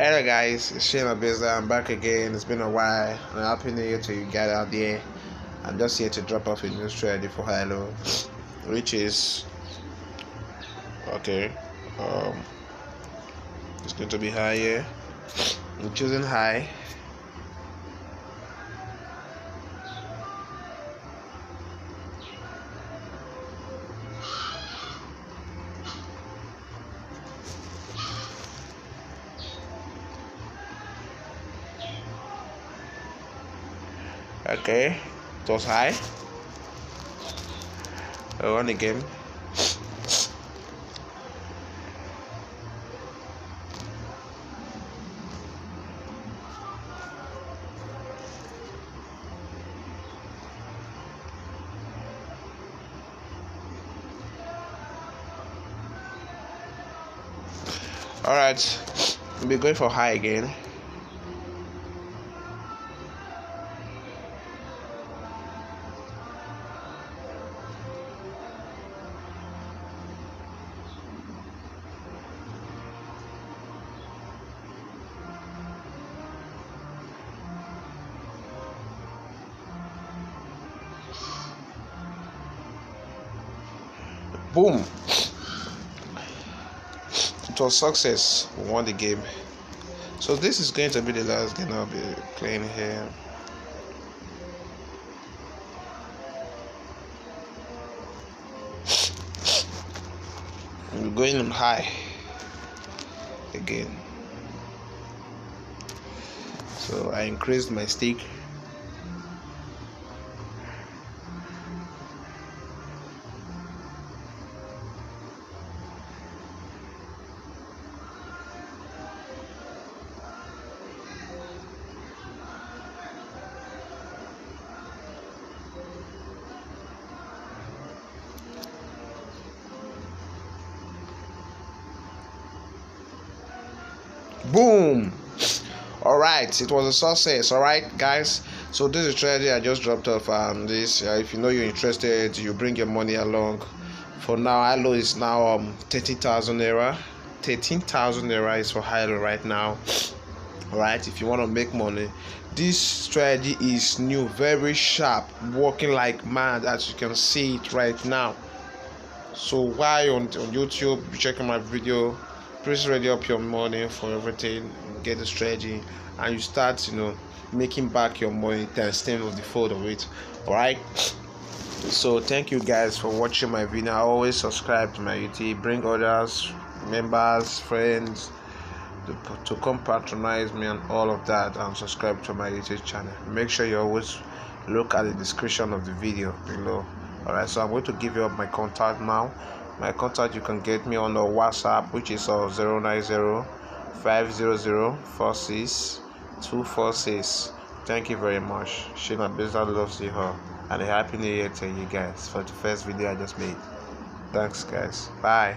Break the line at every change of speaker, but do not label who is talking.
Hello guys, it's Shane Abizza. I'm back again. It's been a while. And happy new year to you guys out there. I'm just here to drop off a new strategy for Hilo, which is okay. Um, it's going to be high here. I'm choosing high. Okay, it was high. I won again. Alright, we'll be going for high again. Boom! It was success. We won the game. So this is going to be the last game I'll be playing here. I'm going high again. So I increased my stake. Boom! All right, it was a success. All right, guys, so this is strategy I just dropped off. This if you know you're interested, you bring your money along. For now, Hilo is now 13,000 naira. 13,000 naira is for Hilo right now. All right, if you want to make money, this strategy is new, very sharp, working like mad, as you can see it right now. So while on YouTube, you checking my video, please ready up your money for everything, get the strategy, and you start making back your money times 10 of the fold of it. All right, so thank you guys for watching my video. Always subscribe to my YouTube, bring others, members, friends to come patronize me and all of that, and subscribe to my YouTube channel. Make sure you always look at the description of the video below. All right, so I'm going to give you up my contact now. My contact, you can get me on the WhatsApp, which is 090-500-46246. Thank you very much. Shane Abizza loves you all, and a happy new year to you guys for the first video I just made. Thanks guys, bye.